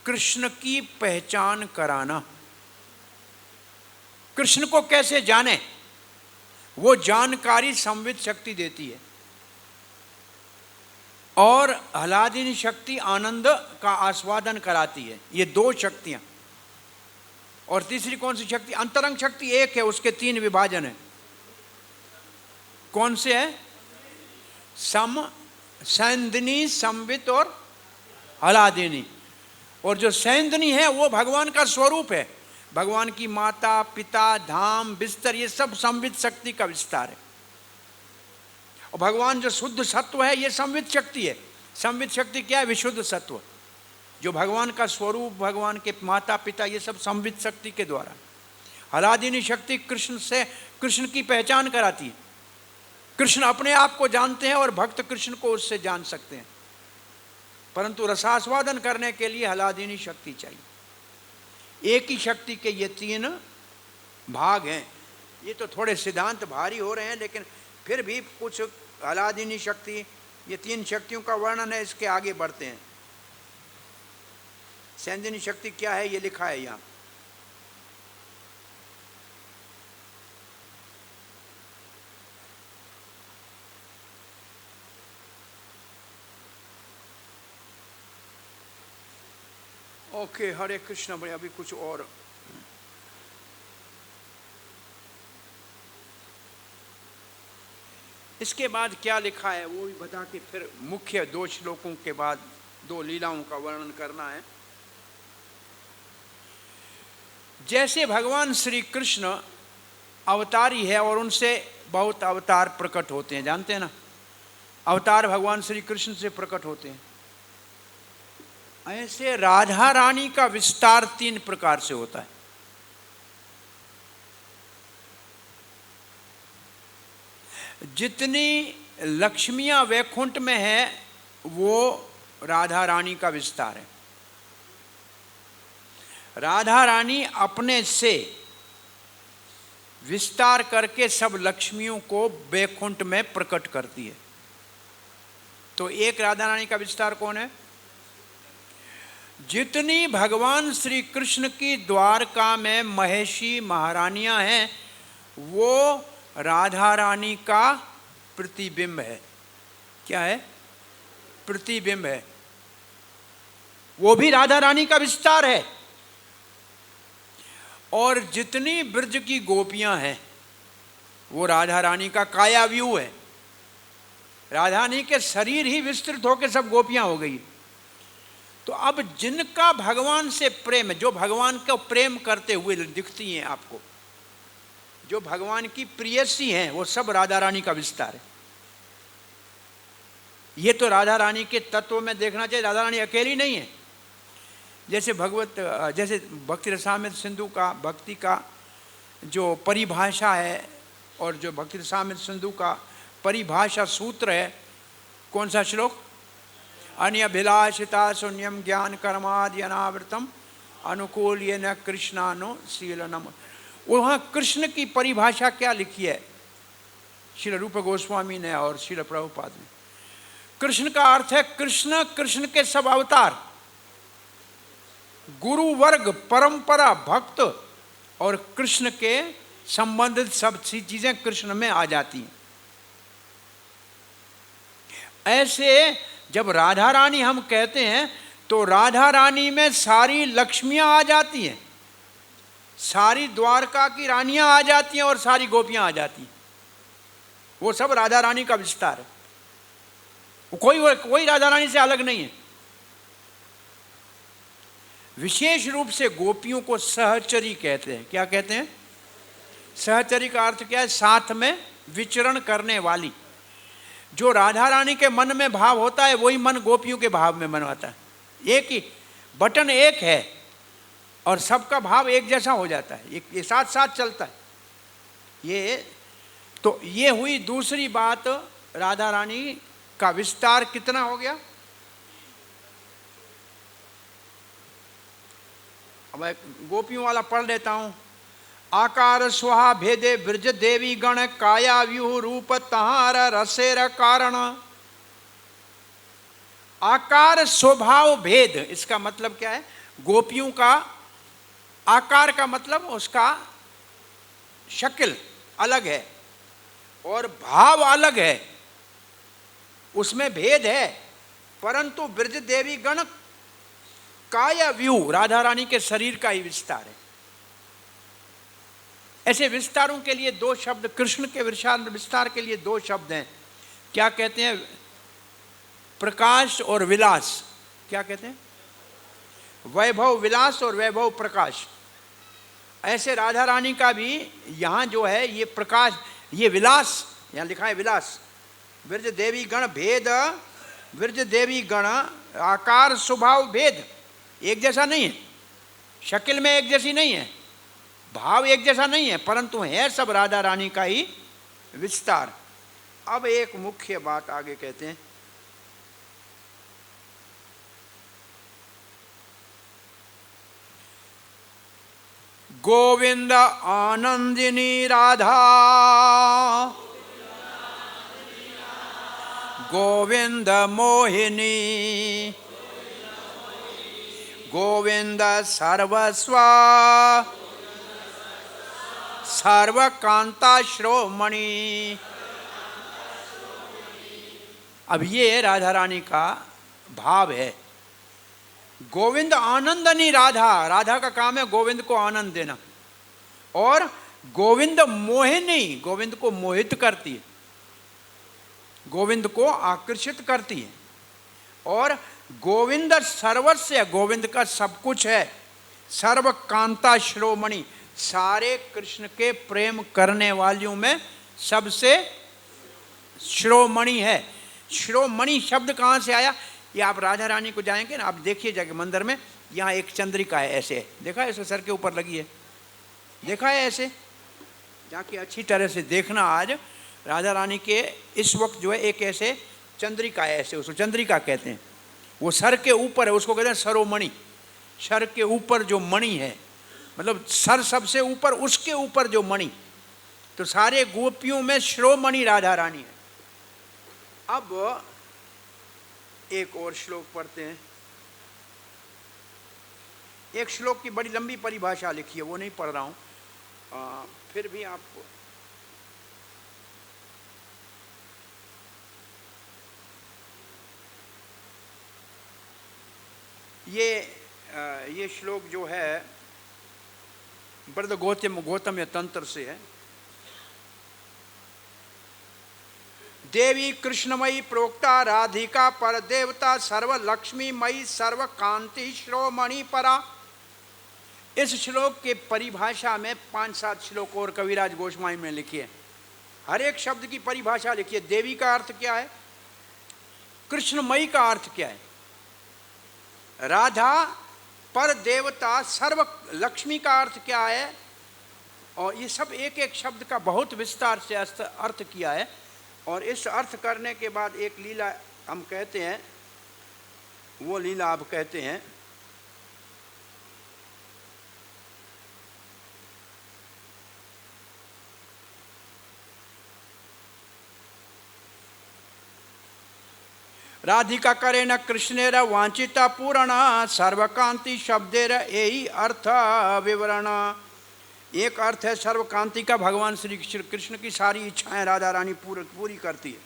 कृष्ण की पहचान कराना। कृष्ण को कैसे जाने, वो जानकारी संवित शक्ति देती है। और हलादिनी शक्ति आनंद का आस्वादन कराती है। ये दो शक्तियां। और तीसरी कौन सी शक्ति? अंतरंग शक्ति एक है, उसके 3 विभाजन है। कौन से है? सम, सैंदनी, संवित और हलादिनी। और जो सैंदनी है वो भगवान का स्वरूप है। भगवान की माता, पिता, धाम, बिस्तर, ये सब संवित शक्ति का विस्तार है। और भगवान जो शुद्ध सत्व है ये संवित शक्ति है। संवित शक्ति क्या है? विशुद्ध सत्व। जो भगवान का स्वरूप, भगवान के माता पिता, ये सब संवित शक्ति के द्वारा। हलादिनी शक्ति कृष्ण से, कृष्ण की पहचान कराती है। कृष्ण अपने आप को जानते हैं और भक्त कृष्ण को उससे जान सकते हैं, परंतु रसास्वादन करने के लिए हलादिनी शक्ति चाहिए। एक ही शक्ति के ये 3 भाग हैं। ये तो थोड़े सिद्धांत भारी हो रहे हैं, लेकिन फिर भी कुछ आह्लादिनी शक्ति, ये 3 शक्तियों का वर्णन है। इसके आगे बढ़ते हैं। संयंजनी शक्ति क्या है ये लिखा है यहाँ। ओके, हरे कृष्ण। भाई अभी कुछ और। इसके बाद क्या लिखा है वो भी बता के फिर मुख्य 2 श्लोकों के बाद 2 लीलाओं का वर्णन करना है। जैसे भगवान श्री कृष्ण अवतारी है और उनसे बहुत अवतार प्रकट होते हैं, जानते हैं ना, अवतार भगवान श्री कृष्ण से प्रकट होते हैं। ऐसे राधा रानी का विस्तार 3 प्रकार से होता है। जितनी लक्ष्मियां वैकुंठ में है वो राधा रानी का विस्तार है। राधा रानी अपने से विस्तार करके सब लक्ष्मियों को वैकुंठ में प्रकट करती है। तो एक राधा रानी का विस्तार कौन है? जितनी भगवान श्री कृष्ण की द्वारका में महेशी महारानियां हैं वो राधा रानी का प्रतिबिंब है। क्या है? प्रतिबिंब है। वो भी राधा रानी का विस्तार है। और जितनी ब्रज की गोपियां हैं वो राधा रानी का काया व्यू है। राधा रानी के शरीर ही विस्तृत होकर सब गोपियां हो गई। तो अब जिनका भगवान से प्रेम है, जो भगवान को प्रेम करते हुए दिखती हैं आपको, जो भगवान की प्रियसी हैं, वो सब राधा रानी का विस्तार है। ये तो राधा रानी के तत्व में देखना चाहिए। राधा रानी अकेली नहीं है। जैसे भक्ति रसामृत सिंधु का भक्ति का जो परिभाषा है और जो भक्ति रसामृत सिंधु का परिभाषा सूत्र है, कौन सा श्लोक? अन्यभिलाषिता शून्यम ज्ञान कर्मादि अनावृतम अनुकूल ये न कृष्णानुशीलनम। वहाँ कृष्ण की परिभाषा क्या लिखी है श्रील रूप गोस्वामी ने और श्रील प्रभुपाद ने? कृष्ण का अर्थ है कृष्ण, कृष्ण के सब अवतार, गुरु वर्ग, परंपरा, भक्त और कृष्ण के संबंधित सब चीजें कृष्ण में आ जाती हैं। ऐसे जब राधा रानी हम कहते हैं तो राधा रानी में सारी लक्ष्मियां आ जाती हैं, सारी द्वारका की रानियां आ जाती हैं और सारी गोपियां आ जाती हैं। वो सब राधा रानी का विस्तार है। कोई राधा रानी से अलग नहीं है। विशेष रूप से गोपियों को सहचरी कहते हैं। क्या कहते हैं? सहचरी का अर्थ क्या है? साथ में विचरण करने वाली। जो राधा रानी के मन में भाव होता है वही मन गोपियों के भाव में मन आता है। एक ही बटन एक है और सबका भाव एक जैसा हो जाता है, ये साथ साथ चलता है। ये हुई दूसरी बात। राधा रानी का विस्तार कितना हो गया? अब गोपियों वाला पढ़ लेता हूं। आकार स्वाहा भेदे ब्रज देवी गण काया व्यूह रूप तहार रसेर कारण। आकार स्वभाव भेद, इसका मतलब क्या है? गोपियों का आकार का मतलब उसका शक्ल अलग है और भाव अलग है, उसमें भेद है। परंतु ब्रज देवी गण काया व्यू राधा रानी के शरीर का ही विस्तार है। ऐसे विस्तारों के लिए 2 शब्द, कृष्ण के विस्तार के लिए 2 शब्द हैं। क्या कहते हैं? प्रकाश और विलास। क्या कहते हैं? वैभव विलास और वैभव प्रकाश। ऐसे राधा रानी का भी यहाँ जो है ये प्रकाश, ये विलास, यहाँ लिखा है विलास। ब्रज देवी गण भेद, ब्रज देवी गण आकार स्वभाव भेद एक जैसा नहीं है, शक्ल में एक जैसी नहीं है, भाव एक जैसा नहीं है, परंतु है सब राधा रानी का ही विस्तार। अब एक मुख्य बात आगे कहते हैं। गोविंद आनंदिनी राधा, गोविंद मोहिनी, गोविंद सर्वस्व सर्वकांता श्रोमणि। अब ये राधा रानी का भाव है। गोविंद आनंदनी राधा, राधा का काम है गोविंद को आनंद देना। और गोविंद मोहिनी, गोविंद को मोहित करती है, गोविंद को आकर्षित करती है। और गोविंद सर्वस्व, गोविंद का सब कुछ है। सर्वकांता श्रोमणि, सारे कृष्ण के प्रेम करने वालियों में सबसे श्रोमणि है। श्रोमणि शब्द कहाँ से आया? ये आप राधा रानी को जाएंगे ना, आप देखिए जाके मंदिर में, यहाँ एक चंद्रिका है, ऐसे देखा है, ऐसे सर के ऊपर लगी है, देखा है ऐसे? जाके अच्छी तरह से देखना। आज राधा रानी के इस वक्त जो है एक ऐसे चंद्रिका है, ऐसे उसको चंद्रिका कहते हैं। वो सर के ऊपर है, उसको कहते हैं सरोमणि। सर के ऊपर जो मणि है, मतलब सर सबसे ऊपर, उसके ऊपर जो मणि। तो सारे गोपियों में श्रोमणि राधा रानी है। अब एक और श्लोक पढ़ते हैं। एक श्लोक की बड़ी लंबी परिभाषा लिखी है, वो नहीं पढ़ रहा हूँ, फिर भी आपको ये श्लोक जो है ब्रद गौतम तंत्र से है। देवी कृष्णमयी प्रोक्ता राधिका पर देवता सर्व लक्ष्मीमयी सर्व कांति श्रोमणि परा। इस श्लोक के परिभाषा में 5-7 श्लोक और कविराज गोस्वामी में लिखी है। हर एक शब्द की परिभाषा लिखी है। देवी का अर्थ क्या है, कृष्णमयी का अर्थ क्या है, राधा पर देवता सर्व लक्ष्मी का अर्थ क्या है, और ये सब एक एक शब्द का बहुत विस्तार से अर्थ किया है। और इस अर्थ करने के बाद एक लीला हम कहते हैं, वो लीला आप कहते हैं। राधिका करे न कृष्णेर वांछिता पूर्ण सर्वकांति शब्देर यही अर्थ विवरण। एक अर्थ है सर्वकांति का, भगवान श्री कृष्ण की सारी इच्छाएं राधा रानी पूरी करती है।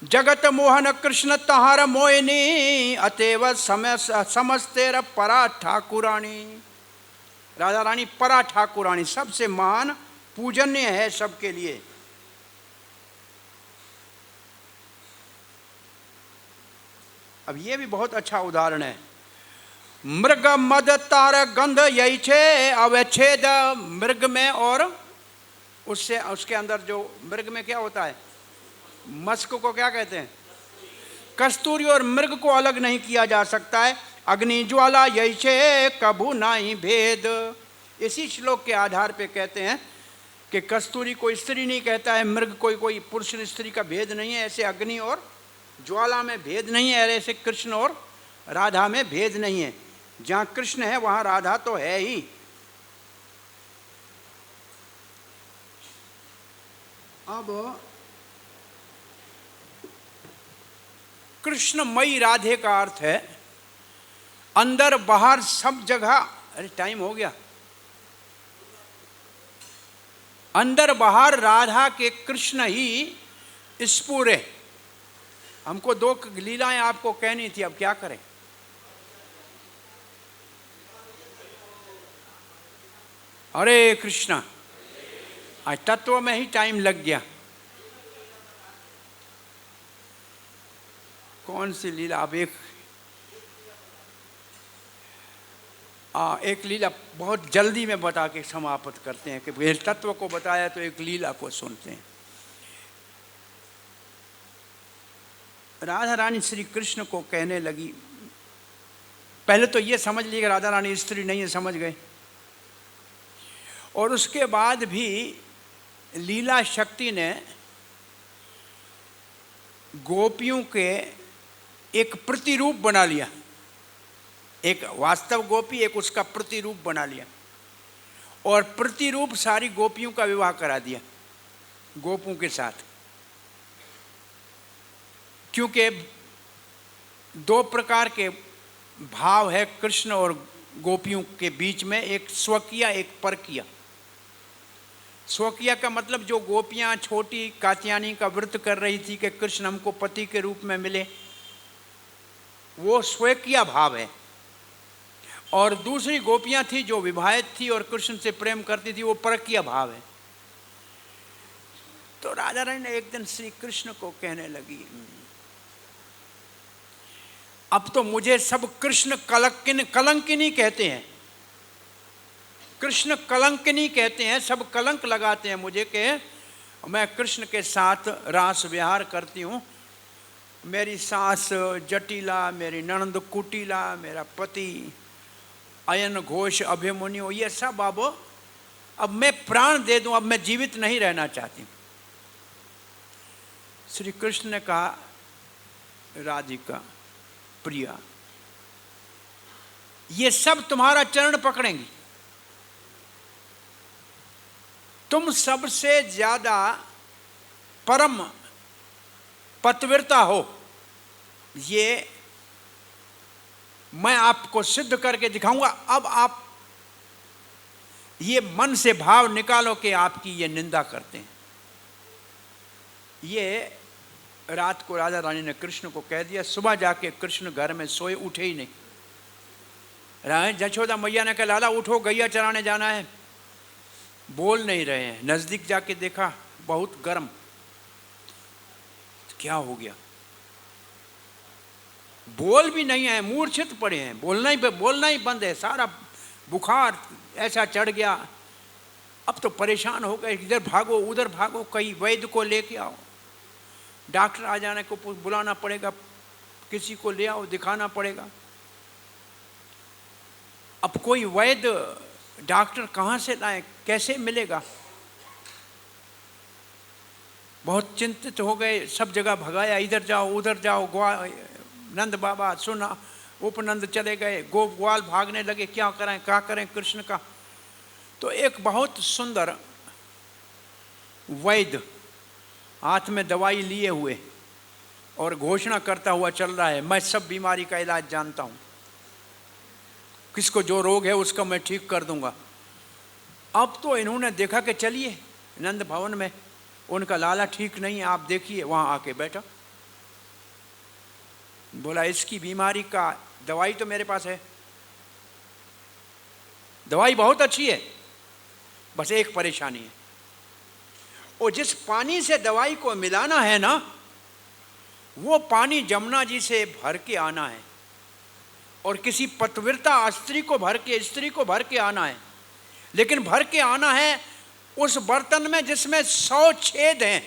जगत मोहन कृष्ण तहार मोहिनी अतएव समस्तेर परा ठाकुरानी। राधा रानी परा ठाकुरानी, सबसे महान पूजनीय है सबके लिए। अब ये भी बहुत अच्छा उदाहरण है। मृग मद तार गंध यही छे अवच्छेद। मृग में और उससे उसके अंदर जो मृग में क्या होता है, मस्क को क्या कहते हैं, कस्तूरी, और मृग को अलग नहीं किया जा सकता है। अग्नि ज्वाला यही छे कभू नहीं भेद। इसी श्लोक के आधार पे कहते हैं कि कस्तूरी कोई स्त्री नहीं कहता है, मृग कोई पुरुष स्त्री का भेद नहीं है। ऐसे अग्नि और ज्वाला में भेद नहीं है, ऐसे कृष्ण और राधा में भेद नहीं है। जहाँ कृष्ण है वहाँ राधा तो है ही। अब कृष्णमयी राधे का अर्थ है अंदर बाहर सब जगह। अरे टाइम हो गया। अंदर बाहर राधा के कृष्ण ही स्फुर है। हमको 2 लीलाएं आपको कहनी थी, अब क्या करें। हरे कृष्णा। आज तत्व में ही टाइम लग गया। कौन सी लीला? अब एक लीला बहुत जल्दी में बता के समाप्त करते हैं कि तत्व को बताया, तो एक लीला को सुनते हैं। राधा रानी श्री कृष्ण को कहने लगी, पहले तो ये समझ ली कि राधा रानी स्त्री नहीं है, समझ गए। और उसके बाद भी लीला शक्ति ने गोपियों के एक प्रतिरूप बना लिया। एक वास्तव गोपी, एक उसका प्रतिरूप बना लिया, और प्रतिरूप सारी गोपियों का विवाह करा दिया गोपों के साथ। क्योंकि दो प्रकार के भाव है कृष्ण और गोपियों के बीच में, एक स्वकीय एक परकीय। स्वकीय का मतलब जो गोपियां छोटी कात्यायनी का व्रत कर रही थी कि कृष्ण हमको पति के रूप में मिले, वो स्वकीय भाव है। और दूसरी गोपियां थी जो विवाहित थी और कृष्ण से प्रेम करती थी, वो परकीय भाव है। तो राधा रानी ने एक दिन श्री कृष्ण को कहने लगी, अब तो मुझे सब कृष्ण कलंकिनी कहते हैं, कृष्ण कलंकिनी कहते हैं, सब कलंक लगाते हैं मुझे कि मैं कृष्ण के साथ रास विहार करती हूँ। मेरी सास जटिला, मेरी ननंद कुटिला, मेरा पति अयन घोष अभिमन्यु, ये सब अब मैं प्राण दे दूं, अब मैं जीवित नहीं रहना चाहती। श्री कृष्ण ने कहा, राधिका प्रिया, ये सब तुम्हारा चरण पकड़ेंगी, तुम सबसे ज्यादा परम पतिव्रता हो, ये मैं आपको सिद्ध करके दिखाऊंगा। अब आप ये मन से भाव निकालो कि आपकी ये निंदा करते हैं। ये रात को राधा रानी ने कृष्ण को कह दिया। सुबह जाके कृष्ण घर में सोए, उठे ही नहीं। जशोदा मैया ने कहा, लाला उठो, गैया चराने जाना है। बोल नहीं रहे हैं। नजदीक जाके देखा, बहुत गर्म। क्या हो गया? बोल भी नहीं है, मूर्छित पड़े हैं, बोलना ही बंद है, सारा बुखार ऐसा चढ़ गया। अब तो परेशान हो गए, इधर भागो उधर भागो, कहीं वैद्य को लेके आओ, डॉक्टर आ जाने को बुलाना पड़ेगा, किसी को ले आओ, दिखाना पड़ेगा। अब कोई वैद्य डॉक्टर कहाँ से लाए, कैसे मिलेगा? बहुत चिंतित हो गए, सब जगह भगाया, इधर जाओ उधर जाओ। नंद बाबा सुना, उपनंद चले गए, ग्वाल भागने लगे, क्या करें कृष्ण का। तो एक बहुत सुंदर वैद्य हाथ में दवाई लिए हुए और घोषणा करता हुआ चल रहा है, मैं सब बीमारी का इलाज जानता हूँ, किसको जो रोग है उसका मैं ठीक कर दूंगा। अब तो इन्होंने देखा कि चलिए नंद भवन में, उनका लाला ठीक नहीं है, आप देखिए। वहाँ आके बैठा, बोला इसकी बीमारी का दवाई तो मेरे पास है, दवाई बहुत अच्छी है, बस एक परेशानी है, और जिस पानी से दवाई को मिलाना है ना, वो पानी जमुना जी से भर के आना है, और किसी पतिव्रता स्त्री को भर के आना है। लेकिन भर के आना है उस बर्तन में जिसमें 100 छेद हैं।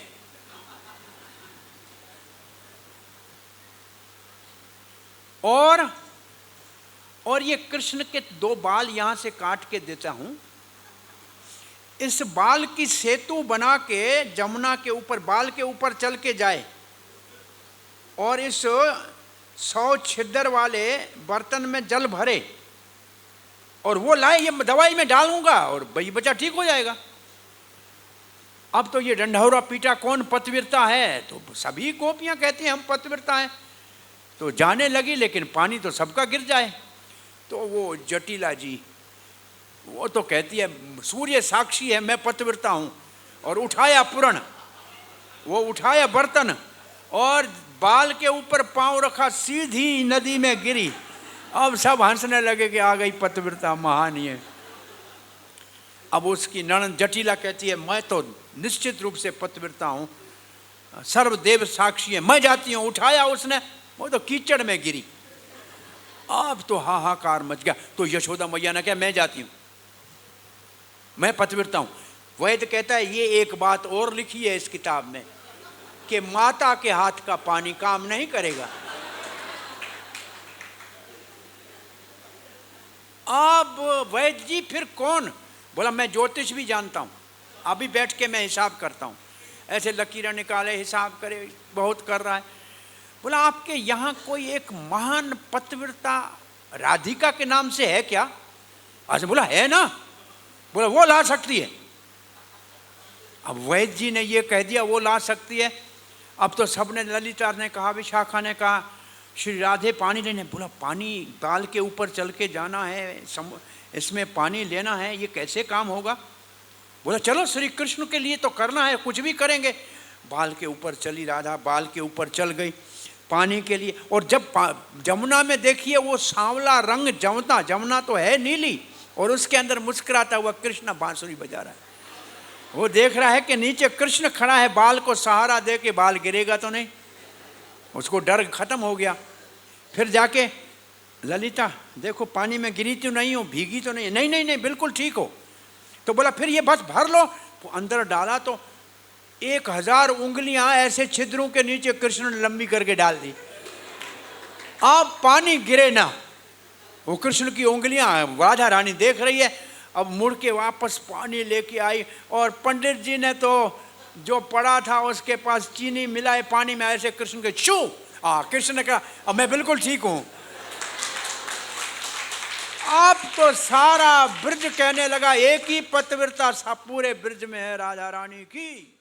और ये कृष्ण के 2 बाल यहां से काट के देता हूं, इस बाल की सेतु बना के जमुना के ऊपर, बाल के ऊपर चल के जाए, और इस 100 छिद्र वाले बर्तन में जल भरे और वो लाए, ये दवाई में डालूंगा और भाई बच्चा ठीक हो जाएगा। अब तो ये डंडौरा पीटा, कौन पतिव्रता है? तो सभी गोपियां कहती हैं हम पतिव्रता हैं। तो जाने लगी, लेकिन पानी तो सबका गिर जाए। तो वो जटिला जी, वो तो कहती है सूर्य साक्षी है मैं पतिव्रता हूं, और उठाया पुरण, वो उठाया बर्तन और बाल के ऊपर पांव रखा, सीधी नदी में गिरी। अब सब हंसने लगे कि आ गई पतिव्रता, महान है। अब उसकी ननद जटिला कहती है मैं तो निश्चित रूप से पतिव्रता हूं, सर्वदेव साक्षी है, मैं जाती हूं। उठाया उसने, वो तो कीचड़ में गिरी। अब तो हाहाकार मच गया। तो यशोदा मैया ने कहा मैं जाती हूं, मैं पतिव्रता हूं। वैद्य कहता है ये एक बात और लिखी है इस किताब में कि माता के हाथ का पानी काम नहीं करेगा। अब वैद्य जी फिर कौन? बोला मैं ज्योतिष भी जानता हूं, अभी बैठ के मैं हिसाब करता हूं। ऐसे लकीरें निकाले, हिसाब करे, बहुत कर रहा है। बोला आपके यहाँ कोई एक महान पतिव्रता राधिका के नाम से है क्या? अच्छा, बोला है ना, बोला वो ला सकती है। अब वैद्य जी ने ये कह दिया वो ला सकती है। अब तो सबने, ललिता ने कहा, विशाखा ने कहा, श्री राधे पानी लेने। बोला पानी बाल के ऊपर चल के जाना है, इसमें पानी लेना है, ये कैसे काम होगा? बोला चलो श्री कृष्ण के लिए तो करना है, कुछ भी करेंगे। बाल के ऊपर चली राधा, बाल के ऊपर चल गई पानी के लिए। और जब जमुना में देखिए वो सांवला रंग जमता, जमुना तो है नीली, और उसके अंदर मुस्कुराता हुआ कृष्ण बांसुरी बजा रहा है। वो देख रहा है कि नीचे कृष्ण खड़ा है, बाल को सहारा दे के, बाल गिरेगा तो नहीं। उसको डर खत्म हो गया। फिर जाके, ललिता देखो पानी में गिरी तो नहीं हो, भीगी तो नहीं? नहीं नहीं नहीं, बिल्कुल ठीक हो। तो बोला फिर ये बस भर लो। तो अंदर डाला तो 1000 उंगलियां ऐसे छिद्रों के नीचे कृष्ण ने लंबी करके डाल दी। अब पानी गिरे ना। वो कृष्ण की उंगलियां राधा रानी देख रही है। अब मुड़ के वापस पानी लेके आई, और पंडित जी ने तो जो पड़ा था उसके पास चीनी मिलाए पानी में, ऐसे कृष्ण के छू। कृष्ण ने कहा अब मैं बिल्कुल ठीक हूं। अब तो सारा ब्रज कहने लगा एक ही पतिव्रता सा पूरे ब्रज में है, राधा रानी की।